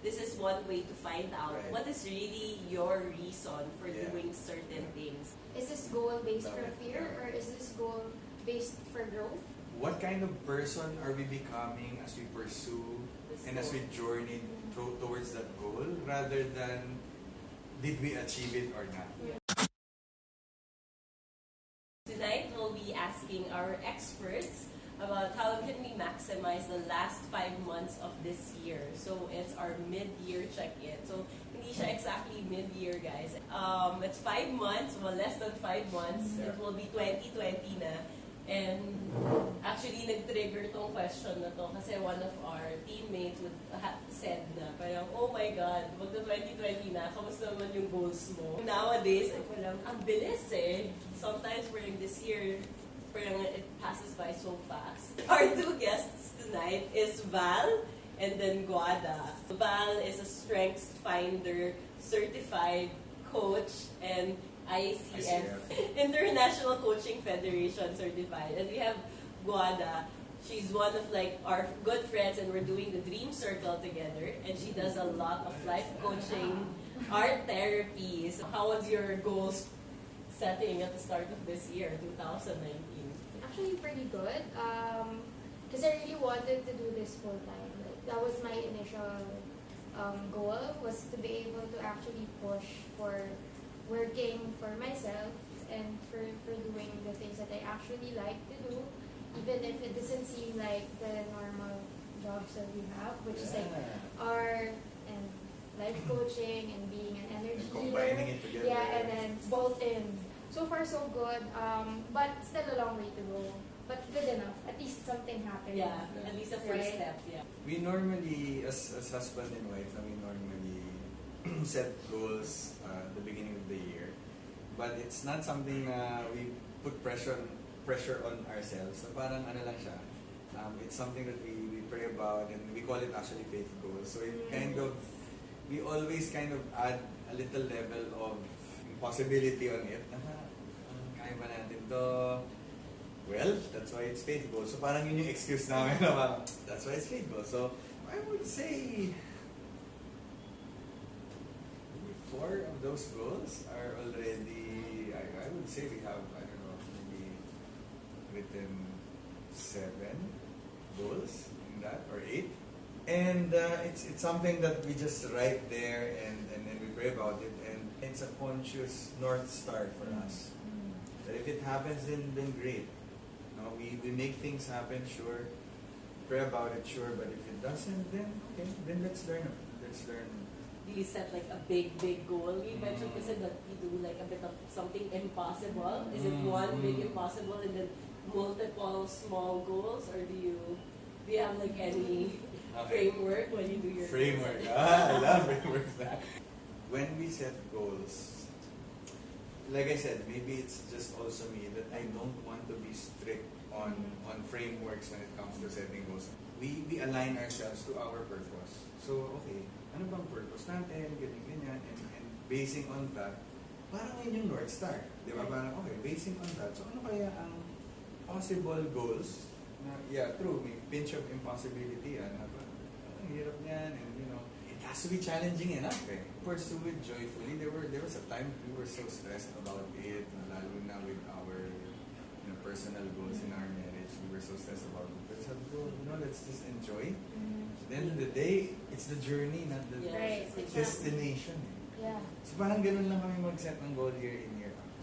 this is one way to find out what is really your reason for doing certain things. Is this goal based for fear or is this goal based for growth? What kind of person are we becoming as we pursue and as we journey towards that goal, rather than did we achieve it or not? Tonight we'll be asking our experts about how can we maximize the last 5 months of this year. So it's our mid-year check-in. So hindi siya exactly mid-year, guys. It's 5 months, well, less than 5 months. It will be 2020 na. And actually, nag-trigger tong question na to kasi one of our teammates said na parang, oh my God, magta-2020 na, kamusta naman yung goals mo? Nowadays, parang, ang bilis eh. Sometimes during this year, parang it passes by so fast. Our two guests tonight is Val and then Guada. Val is a Strengths Finder certified coach and ICF, International Coaching Federation certified. And we have Guada. She's one of like our good friends and we're doing the Dream Circle together. And she does a lot of life coaching, art therapy. So how was your goals setting at the start of this year, 2019? Actually pretty good. Because I really wanted to do this full time. Like, that was my initial goal, was to be able to actually push for working for myself and for doing the things that I actually like to do, even if it doesn't seem like the normal jobs that we have, which is like art and life coaching and being an energy healer. It together. Yeah, and then both in. So far so good, but still a long way to go. But good enough. At least something happened. Yeah, at least a first step. Yeah. We normally, as husband and wife, we normally set goals at the beginning of the year, but it's not something we put pressure on ourselves. So parang ano lang siya. It's something that we pray about and we call it actually faith goals. So it we always kind of add a little level of possibility on it. Kaya ba natin to? Well, that's why it's faith goals. So parang yun yung excuse namin na parang, that's why it's faith goals. So I would say 4 of those goals are already, I would say we have, I don't know, maybe written 7 goals in that, or 8. And it's something that we just write there and then we pray about it, and it's a conscious North Star for us. That if it happens, then great. No, we make things happen, sure. Pray about it, sure. But if it doesn't, then okay, then let's learn. Do you set like a big goal? You mentioned kasi that you do like a bit of something impossible. Is it one big impossible and then multiple small goals, or do you have like any framework when you do your framework? I love frameworks. When we set goals, like I said, maybe it's just also me that I don't want to be strict on frameworks when it comes to setting goals. We align ourselves to our purpose. So okay, ano bang purpose natin, ganyan, and basing on that, parang yun yung North Star. Di ba? Parang, okay, basing on that, so ano kaya ang possible goals na, yeah, true, may pinch of impossibility, ang hirap niyan, and you know, it has to be challenging enough, eh. Pursue it joyfully. There was a time we were so stressed about it, lalo na with our personal goals in our marriage. We were so stressed about it. But sabi ko, let's just enjoy. At the end of the day, it's the journey, not the destination. Yeah. So parang ganun lang kami mag-set ng goal year in, year out.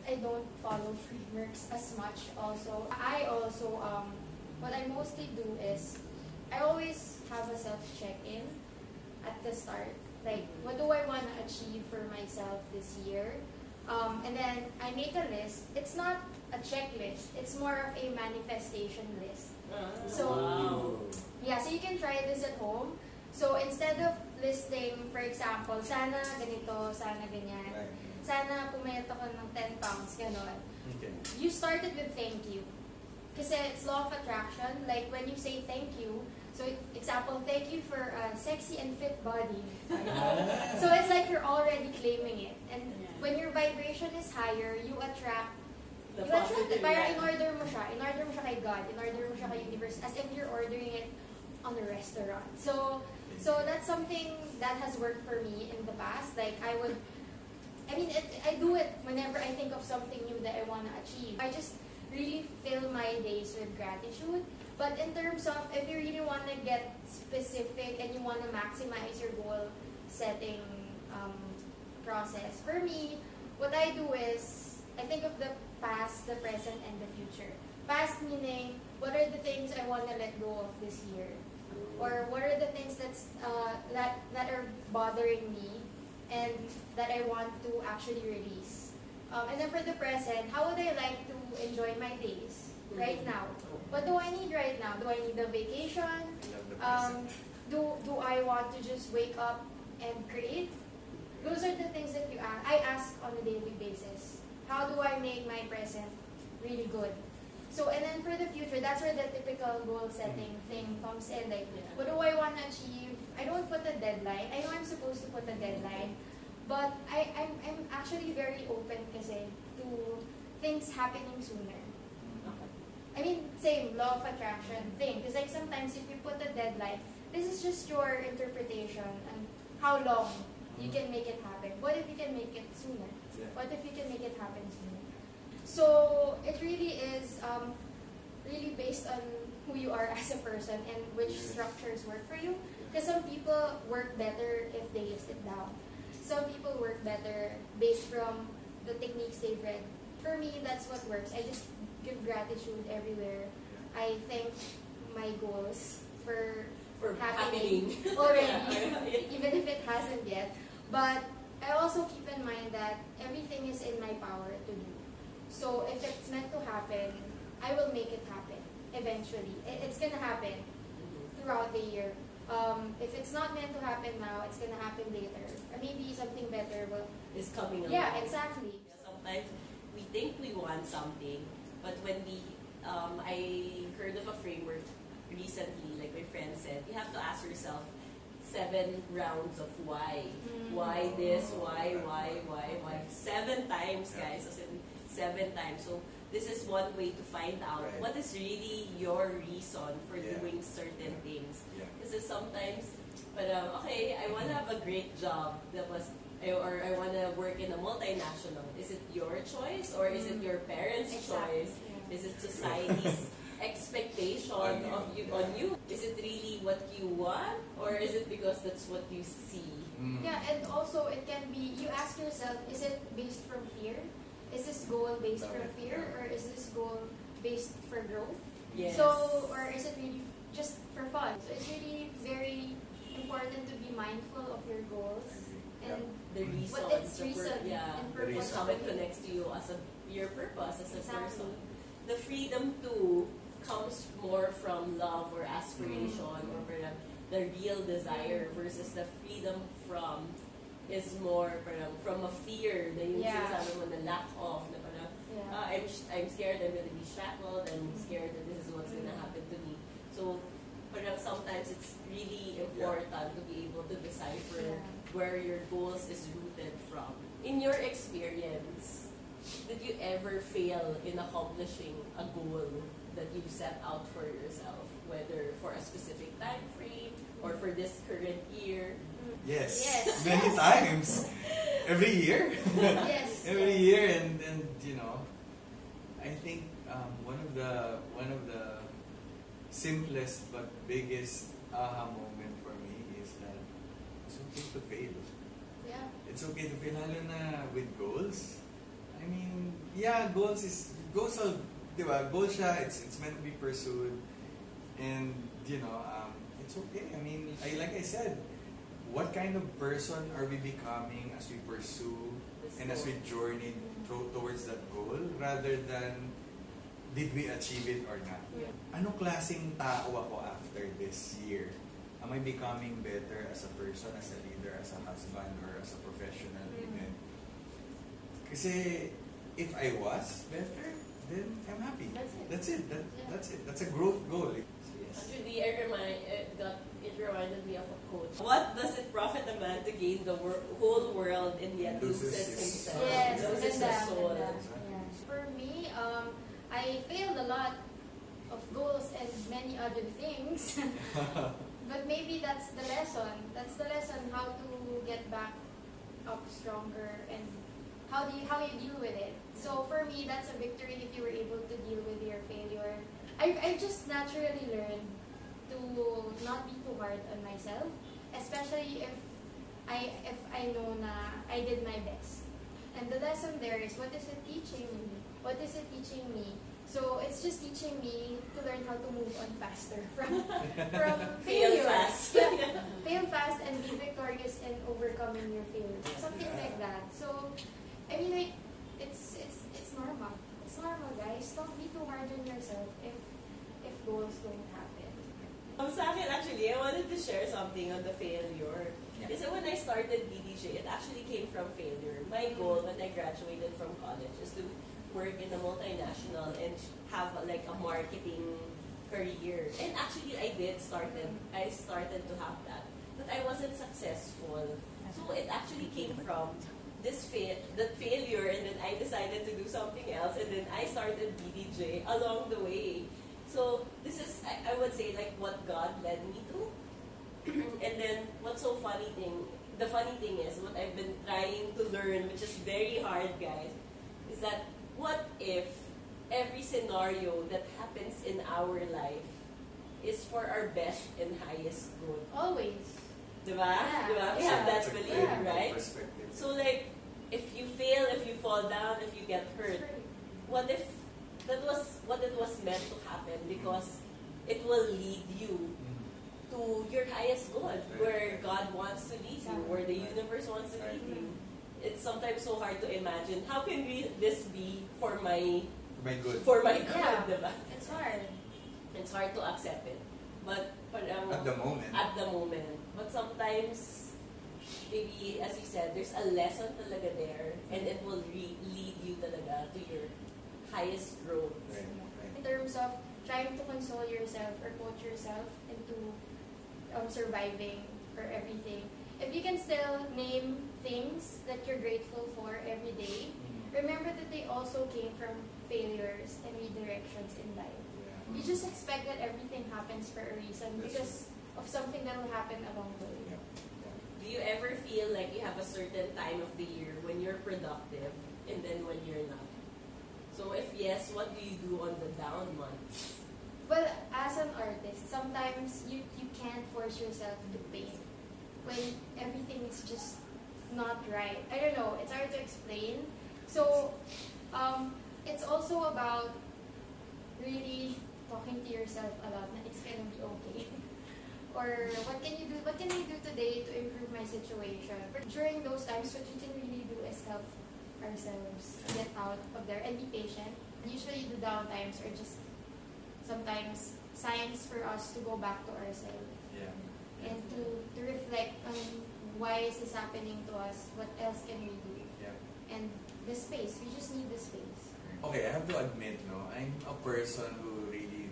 I don't follow frameworks as much also. I also, what I mostly do is, I always have a self-check-in at the start. Like, what do I want to achieve for myself this year? And then I make a list. It's not a checklist. It's more of a manifestation list. So, yeah, so you can try this at home. So, instead of listing, for example, sana ganito, sana ganyan, sana pumayat ako ng 10 pounds, ganon. Okay. You started with thank you. Kasi it's law of attraction. Like, when you say thank you, so example, thank you for a sexy and fit body. So it's like you're already claiming it. And when your vibration is higher, you attract it. Parang in-order mo siya kay God, in-order mo siya kay universe, as if you're ordering it on a restaurant. So So that's something that has worked for me in the past. Like I do it whenever I think of something new that I want to achieve. I just really fill my days with gratitude. But in terms of if you really want to get specific and you want to maximize your goal setting process, for me, what I do is I think of the past, the present, and the future. Past meaning, what are the things I want to let go of this year? Or what are the things that are bothering me and that I want to actually release? And then for the present, how would I like to enjoy my days right now? What do I need right now? Do I need a vacation? Do I want to just wake up and create? Those are the things that I ask on a daily basis. How do I make my present really good? So, and then for the future, that's where the typical goal setting thing comes in. Like, what do I want to achieve? I don't put a deadline. I know I'm supposed to put a deadline, but I'm actually very open kasi to things happening sooner. I mean, same law of attraction thing. Because like sometimes if you put a deadline, this is just your interpretation and how long you can make it happen. What if you can make it sooner? What if you can make it happen sooner? So it really is really based on who you are as a person and which structures work for you. Because some people work better if they list it down. Some people work better based from the techniques they've read. For me, that's what works. I just give gratitude everywhere. I thank my goals for happening already, even if it hasn't yet. But I also keep in mind that everything is in my power to do. So if it's meant to happen, I will make it happen eventually. It's going to happen throughout the year. If it's not meant to happen now, it's going to happen later. Or maybe something better is coming along. Yeah, exactly. Sometimes we think we want something, but when I heard of a framework recently, like my friend said, you have to ask yourself 7 rounds of why. Why this, why. 7 times, guys. As in 7 times. So this is one way to find out what is really your reason for doing certain things. Because sometimes, okay, I want to have a great job or I want to work in a multinational. Is it your choice or is it your parents' choice? Is it society's expectation on you? Is it really what you want or is it because that's what you see? Yeah, and also it can be, you ask yourself, is it based from fear? Is this goal based from fear or is this goal based for growth? Yes. So, or is it really just for fun? So it's really very important to be mindful of your goals and the reason, what its reason and purpose, how it connects to you as your purpose as a person. The freedom too comes more from love or aspiration or the real desire versus the freedom is more from a fear na yung sinasabi mo na lack of na I'm scared I'm going to be shackled, I'm scared that this is what's going to happen to me. So sometimes it's really important to be able to decipher where your goals is rooted from. In your experience, did you ever fail in accomplishing a goal that you've set out for yourself, whether for a specific time frame or for this current year? Yes. Many times. Every year. Every year, and you know, I think one of the simplest but biggest aha moment for me is that it's okay to fail. Yeah. It's okay to fail, lalo na with goals. I mean, goals are, diba? Goals siya, it's meant to be pursued, and you know, it's okay. I mean, like I said, what kind of person are we becoming as we pursue and as we journey towards that goal, rather than did we achieve it or not? Anong klaseng tao ako after this year? Am I becoming better as a person, as a leader, as a husband, or as a professional even? Kasi if I was better, then I'm happy. That's it. That's a growth goal. Actually, it reminded me of a quote. What does it profit a man to gain the whole world and yet loses himself? Yes, loses his soul. For me, I failed a lot of goals and many other things. But maybe that's the lesson. That's the lesson how to get back up stronger and how you deal with it. So for me, that's a victory if you were able to deal with your failure. I just naturally learned to not be too hard on myself, especially if I know na I did my best. And the lesson there is, what is it teaching me? What is it teaching me? So it's just teaching me to learn how to move on faster from Fail failure. fast. Yeah, fail fast and be victorious in overcoming your failure. Something like that. So I mean, like, it's normal. It's normal, guys. Don't be too hard on yourself if goals don't happen. Sa akin, actually, I wanted to share something on the failure. Kasi when I started BDJ, it actually came from failure. My goal when I graduated from college is to work in a multinational and have like a marketing career. And actually, I started to have that. But I wasn't successful. So it actually came from that failure, and then I decided to do something else, and then I started BDJ along the way. So this is, I would say, like what God led me to. And then the funny thing is, what I've been trying to learn, which is very hard, guys, is that what if every scenario that happens in our life is for our best and highest good? Always. Diba? Yeah. Diba? We Yeah. have that That's a belief, great right? perspective. So like, if you fail, if you fall down, if you get hurt, what if what it was meant to happen, because it will lead you to your highest good, where God wants to lead you, where the universe wants to lead you. It's sometimes so hard to imagine. How can this be for my good. Yeah. diba? It's hard. It's hard to accept it. But At the moment. But sometimes, maybe, as you said, there's a lesson talaga there, and it will lead you talaga to your highest growth. Right. In terms of trying to console yourself or coach yourself into surviving or everything, if you can still name things that you're grateful for every day, remember that they also came from failures and redirections in life. You just expect that everything happens for a reason because of something that will happen along the way. Do you ever feel like you have a certain time of the year when you're productive and then when you're not? So if yes, what do you do on the down months? Well, as an artist, sometimes you can't force yourself to paint when everything is just not right. I don't know, it's hard to explain. So, it's also about really talking to yourself a lot na it's gonna be okay. Or what can you do today to improve my situation? But during those times, what we can really do is help ourselves get out of there and be patient. Usually the down times are just sometimes signs for us to go back to ourselves. And to reflect on why is this happening to us, what else can we do? And the space, we just need the space. Okay, I have to admit, I'm a person who really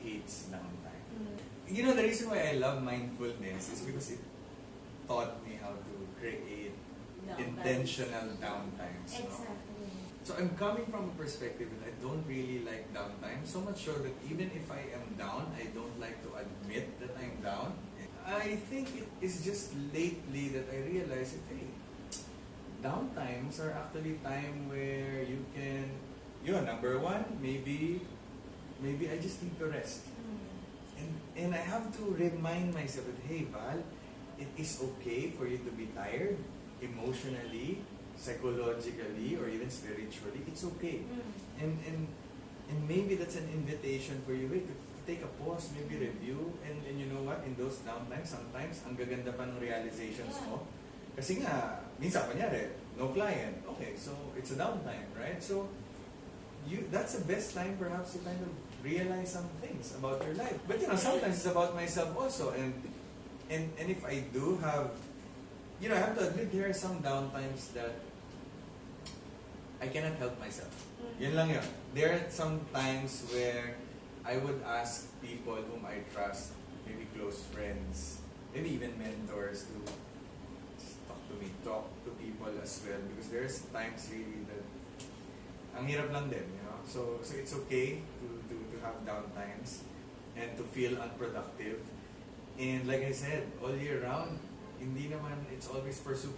hates downtime. You know, the reason why I love mindfulness is because it taught me how to create intentional downtimes. Exactly. So I'm coming from a perspective that I don't really like downtime, so much so that even if I am down, I don't like to admit that I'm down. I think it is just lately that I realized that, hey, downtimes are actually time where you can, number one, maybe I just need to rest. And I have to remind myself that, hey, Val, it is okay for you to be tired emotionally, psychologically, or even spiritually. It's okay. And maybe that's an invitation for you, to take a pause, maybe review, and you know what, in those downtimes, sometimes ang gaganda pa ng realizations mo. Kasi nga, minsan kunyari, no client. Okay, so it's a downtime, right? So that's the best time perhaps to kind of realize some things about your life. But sometimes it's about myself also. And if I do have, I have to admit there are some downtimes that I cannot help myself. Yun lang yun. There are some times where I would ask people whom I trust, maybe close friends, maybe even mentors, to just talk to people as well. Because there's times really that ang hirap lang din, So it's okay to have down times and to feel unproductive. And like I said, all year round, hindi naman, it's always pursue.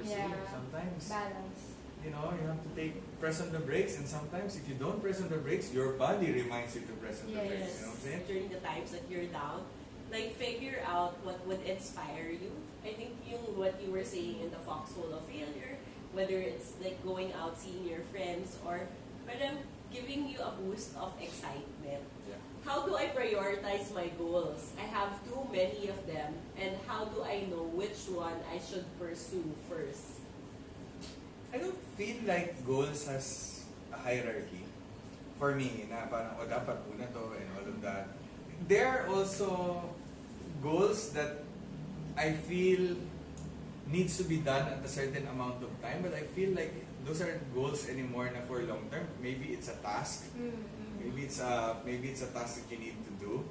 Yeah. Sometimes, Balance. you know, you have to press on the brakes, and sometimes if you don't press on the brakes, your body reminds you to press on the brakes. You know what I'm saying? During the times that you're down, like figure out what would inspire you. I think what you were saying in the foxhole of failure, whether it's like going out, seeing your friends, or parang giving you a boost of excitement. Yeah. How do I prioritize my goals? I have too many of them, and how do I know which one I should pursue first? I don't feel like goals has a hierarchy. For me, na parang, o dapat una to and all of that. There are also goals that I feel needs to be done at a certain amount of time, but I feel like those aren't goals anymore na for long term. Maybe it's a task. Maybe it's a task that you need to do.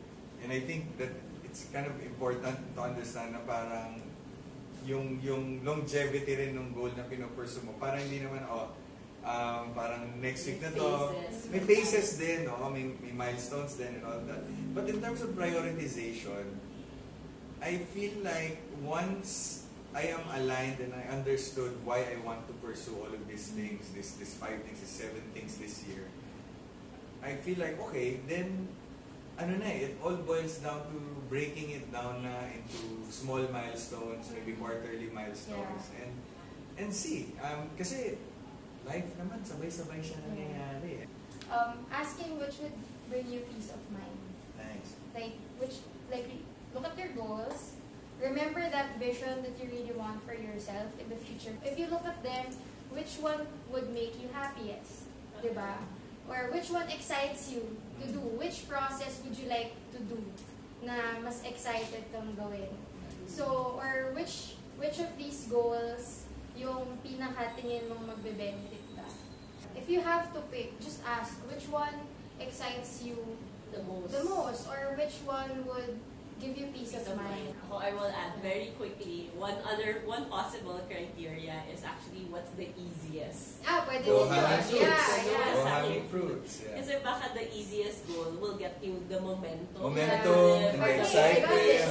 And I think that it's kind of important to understand na parang yung longevity rin ng goal na pinopursue mo. Parang hindi naman, parang next week na to. May phases din, may milestones din and all that. But in terms of prioritization, I feel like once I am aligned and I understood why I want to pursue all of these things, this 5 things, these 7 things this year, I feel like, okay, then it all boils down to breaking it down na into small milestones, maybe quarterly milestones, and see. Kasi life naman, sabay-sabay siya nangyayari. Asking which would bring you peace of mind. Nice. Look at your goals. Remember that vision that you really want for yourself in the future. If you look at them, which one would make you happiest? Diba? Or which one excites you to do? Which process would you like to do na mas excited kang gawin? So, or which of these goals yung pinakatingin mong magbe-benefit ka? If you have to pick, just ask which one excites you The most, or which one would give you peace of mind. I will add very quickly, one possible criteria is actually what's the easiest. Pwede Go din hanging yun. fruits. Yeah. Go hanging fruits. Yeah. Kasi baka the easiest goal will get you the momentum. Momentum, and the the excitement. Yeah.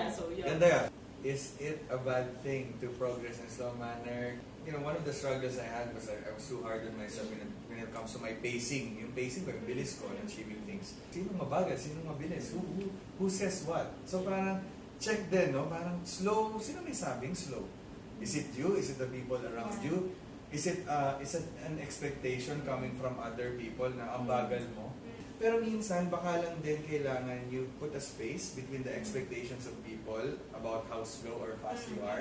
So, yeah. Ganda yan. Is it a bad thing to progress in slow manner? One of the struggles I had was I was too hard on myself when it comes to my pacing. Yung pacing ko, yung bilis ko in achieving things. Sinong mabagal? Sinong mabilis? Who says what? So parang check din, no? Parang slow. Sino may sabing slow? Is it you? Is it the people around you? Is it an expectation coming from other people na ang bagal mo? Pero minsan, baka lang din kailangan you put a space between the expectations of people about how slow or fast you are,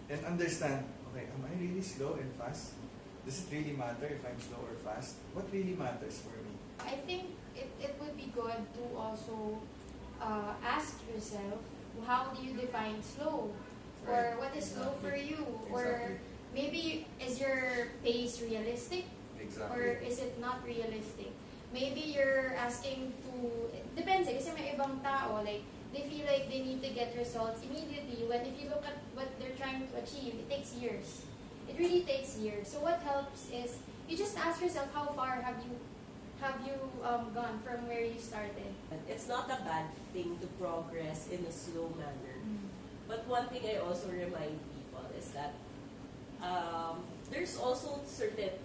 and understand, okay, am I really slow and fast? Does it really matter if I'm slow or fast? What really matters for me? I think it would be good to also ask yourself, how do you define slow? Or what is slow for you? Or maybe, is your pace realistic? Exactly. Or is it not realistic? Maybe you're asking to, it depends kasi may ibang tao, like, they feel like they need to get results immediately, when if you look at what they're trying to achieve, it takes years. It really takes years. So what helps is, you just ask yourself, how far have you gone from where you started? It's not a bad thing to progress in a slow manner. But one thing I also remind people is that there's also certain,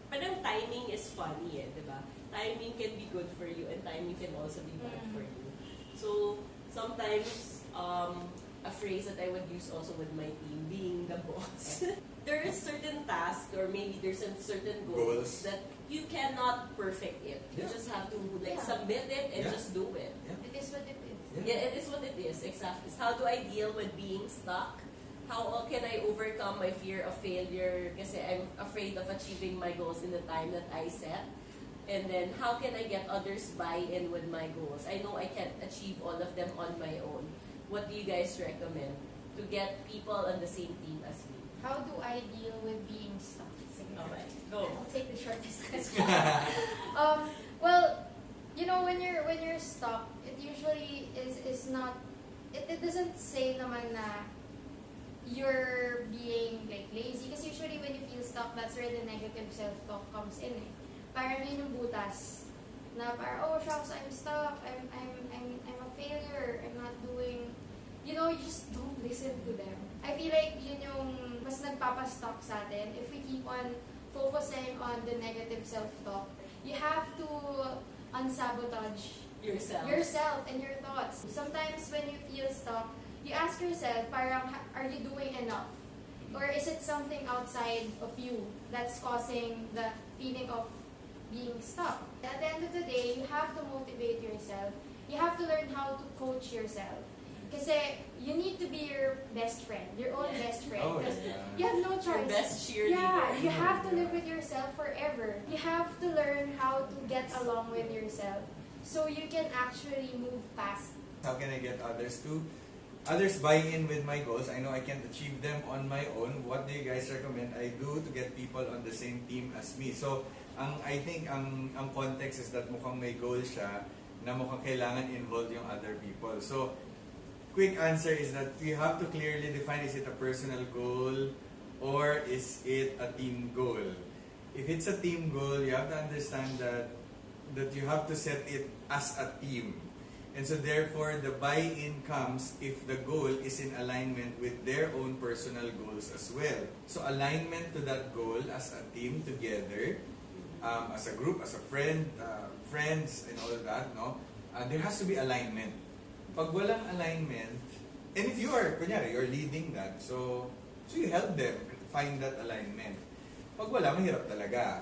parang timing is funny diba? Timing can be good for you and timing can also be bad for you. So sometimes a phrase that I would use also with my team, being the boss. There is certain tasks or maybe there's certain goals that you cannot perfect it. You just have to submit it and just do it. It is what it is. Yeah, it is what it is, exactly. How do I deal with being stuck? How can I overcome my fear of failure kasi I'm afraid of achieving my goals in the time that I set? And then, how can I get others buy-in with my goals? I know I can't achieve all of them on my own. What do you guys recommend to get people on the same team as me? How do I deal with being stuck? Okay, go. I'll take the shortest question. Well, when you're stuck, it usually is not. It doesn't say naman na you're being like lazy. Because usually when you feel stuck, that's where the negative self-talk comes in. Parang yun yung butas na parang, oh shucks, I'm stuck, I'm a failure, I'm not doing, you know, you just don't listen to them. I feel like yun yung mas nagpapastock sa atin. If we keep on focusing on the negative self-talk, you have to unsabotage yourself and your thoughts. Sometimes when you feel stuck, you ask yourself, parang, are you doing enough? Or is it something outside of you that's causing the feeling of being stuck? At the end of the day, you have to motivate yourself. You have to learn how to coach yourself. Kasi you need to be your best friend, your own best friend. Oh, Because yeah. you have no choice. Your best cheerleader. Yeah, you have to live with yourself forever. You have to learn how to get along with yourself so you can actually move past. How can I get others buy in with my goals? I know I can't achieve them on my own. What do you guys recommend I do to get people on the same team as me? So, I think ang context is that mukhang may goal siya na mukhang kailangan involve yung other people. So, quick answer is that you have to clearly define, is it a personal goal or is it a team goal? If it's a team goal, you have to understand that you have to set it as a team. And so therefore, the buy-in comes if the goal is in alignment with their own personal goals as well. So alignment to that goal as a team together, as a group, as a friend, friends, and all of that, no? There has to be alignment. Pag walang alignment, and if you are, kunyari, you're leading that, so you help them find that alignment. Pag wala, mahirap talaga.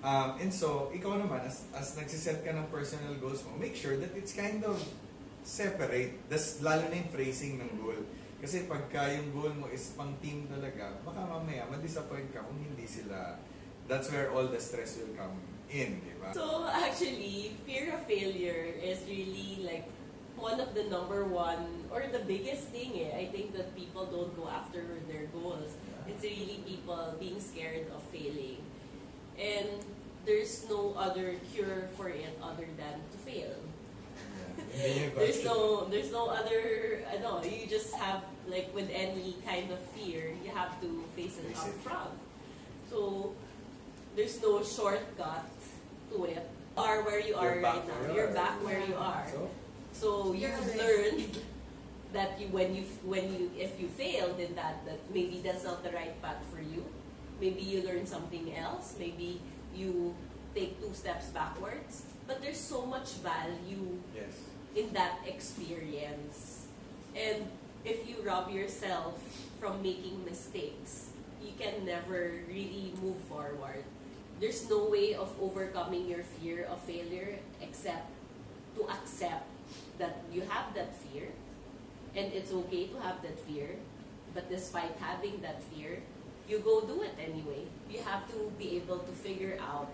And so, ikaw naman, as nagsiset ka ng personal goals mo, make sure that it's kind of separate. Das, lalo na yung phrasing ng goal. Kasi pagka yung goal mo is pang team talaga, baka mamaya ma-disappoint ka kung hindi sila. That's where all the stress will come in, di ba? So actually, fear of failure is really like one of the number one or the biggest thing I think that people don't go after their goals. Yeah. It's really people being scared of failing. And there's no other cure for it other than to fail. Yeah. there's no other, you just have, like with any kind of fear, you have to face it up front. So there's no shortcut to it. You are where you are right now. You're back where you are. So you've learned that if you failed in that maybe that's not the right path for you. Maybe you learn something else. Maybe you take 2 steps backwards. But there's so much value in that experience. And if you rob yourself from making mistakes, you can never really move forward. There's no way of overcoming your fear of failure except to accept that you have that fear. And it's okay to have that fear. But despite having that fear, you go do it anyway. You have to be able to figure out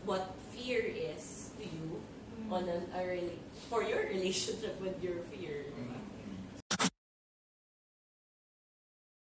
what fear is to you on for your relationship with your fear.